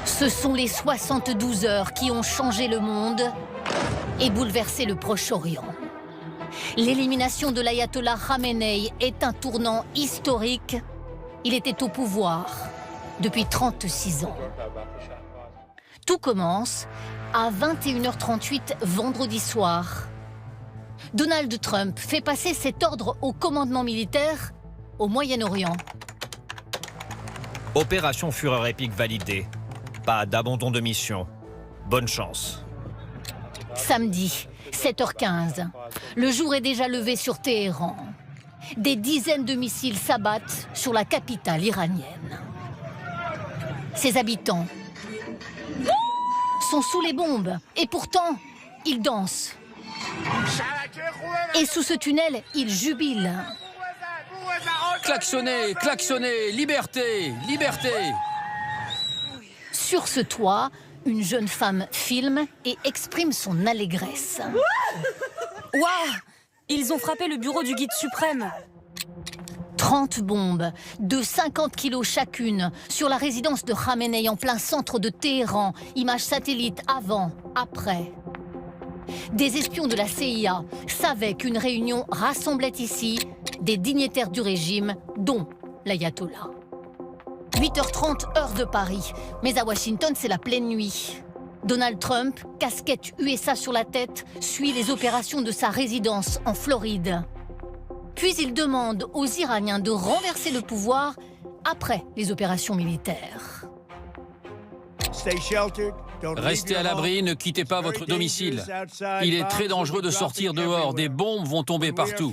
Ce sont les 72 heures qui ont changé le monde et bouleversé le Proche-Orient. L'élimination de l'ayatollah Khamenei est un tournant historique. Il était au pouvoir depuis 36 ans. Tout commence à 21h38 vendredi soir. Donald Trump fait passer cet ordre au commandement militaire au Moyen-Orient. Opération Fureur épique validée. Pas d'abandon de mission. Bonne chance. Samedi, 7h15. Le jour est déjà levé sur Téhéran. Des dizaines de missiles s'abattent sur la capitale iranienne. Ses habitants sont sous les bombes et pourtant, ils dansent. Et sous ce tunnel, ils jubilent. Klaxonnez, klaxonnez, liberté, liberté. Sur ce toit, une jeune femme filme et exprime son allégresse. Waouh! Ils ont frappé le bureau du guide suprême. 30 bombes de 50 kilos chacune sur la résidence de Khamenei en plein centre de Téhéran. Images satellites avant, après. Des espions de la CIA savaient qu'une réunion rassemblait ici des dignitaires du régime, dont l'ayatollah. 8h30, heure de Paris. Mais à Washington, c'est la pleine nuit. Donald Trump, casquette USA sur la tête, suit les opérations de sa résidence en Floride. Puis il demande aux Iraniens de renverser le pouvoir après les opérations militaires. Restez à l'abri, ne quittez pas votre domicile. Il est très dangereux de sortir dehors, des bombes vont tomber partout.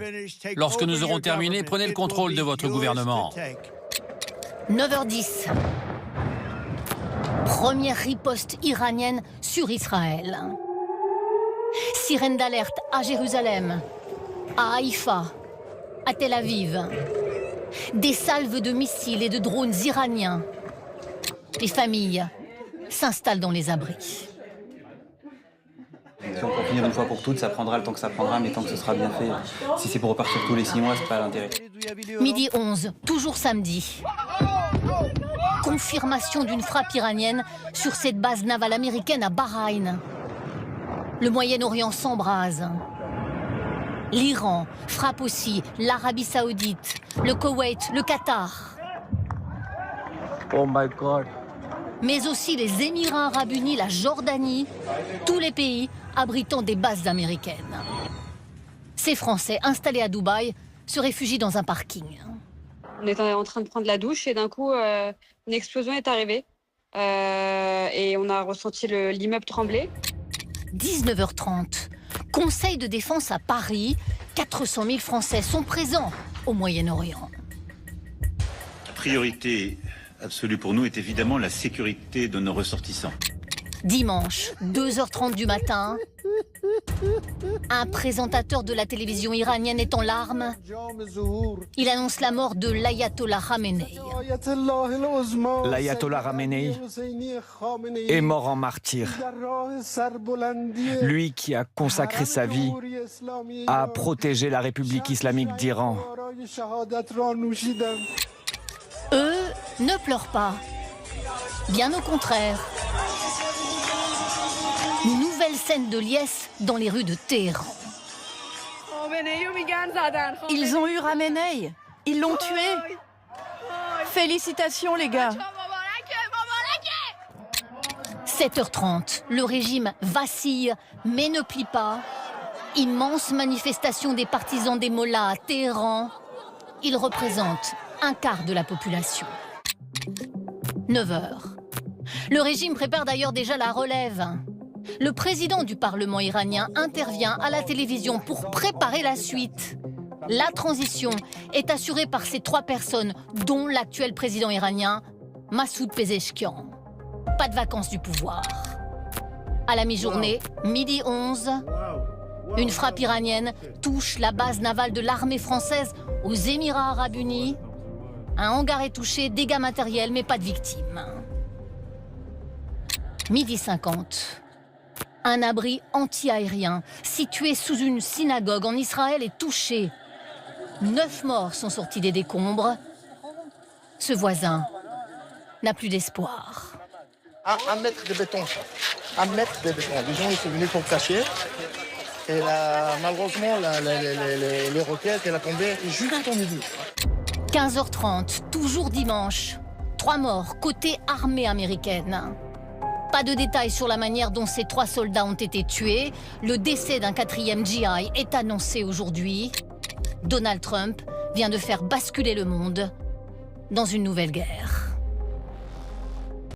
Lorsque nous aurons terminé, prenez le contrôle de votre gouvernement. 9h10. Première riposte iranienne sur Israël. Sirène d'alerte à Jérusalem, à Haïfa, à Tel Aviv. Des salves de missiles et de drones iraniens. Les familles s'installent dans les abris. Si on peut finir une fois pour toutes, ça prendra le temps que ça prendra, mais tant que ce sera bien fait. Si c'est pour repartir tous les 6 mois, c'est pas l'intérêt. Midi 11, toujours samedi. Confirmation d'une frappe iranienne sur cette base navale américaine à Bahreïn. Le Moyen-Orient s'embrase. L'Iran frappe aussi l'Arabie Saoudite, le Koweït, le Qatar. Oh my God. Mais aussi les Émirats arabes unis, la Jordanie, tous les pays abritant des bases américaines. Ces Français installés à Dubaï se réfugient dans un parking. On était en train de prendre la douche et d'un coup, une explosion est arrivée. Et on a ressenti l'immeuble trembler. 19h30, Conseil de défense à Paris. 400 000 Français sont présents au Moyen-Orient. La priorité absolue pour nous est évidemment la sécurité de nos ressortissants. Dimanche, 2h30 du matin, un présentateur de la télévision iranienne est en larmes. Il annonce la mort de l'ayatollah Khamenei. L'ayatollah Khamenei est mort en martyr. Lui qui a consacré sa vie à protéger la République islamique d'Iran. Eux ne pleurent pas. Bien au contraire. Nouvelle scène de liesse dans les rues de Téhéran. Ils ont eu Khamenei. Ils l'ont tué. Félicitations les gars. 7h30, le régime vacille mais ne plie pas. Immense manifestation des partisans des mollahs à Téhéran. Ils représentent un quart de la population. 9h. Le régime prépare d'ailleurs déjà la relève. Le président du Parlement iranien intervient à la télévision pour préparer la suite. La transition est assurée par ces 3 personnes, dont l'actuel président iranien, Massoud Pezeshkian. Pas de vacances du pouvoir. À la mi-journée, midi 11, une frappe iranienne touche la base navale de l'armée française aux Émirats arabes unis. Un hangar est touché, dégâts matériels, mais pas de victimes. Midi 50. Un abri anti-aérien situé sous une synagogue en Israël est touché. 9 morts sont sortis des décombres. Ce voisin n'a plus d'espoir. Un mètre de béton. 1 mètre de béton. Les gens ils sont venus pour cacher. Et malheureusement, les roquettes, elle a tombé juste au milieu. 15h30, toujours dimanche. 3 morts côté armée américaine. Pas de détails sur la manière dont ces 3 soldats ont été tués. Le décès d'un 4e GI est annoncé aujourd'hui. Donald Trump vient de faire basculer le monde dans une nouvelle guerre.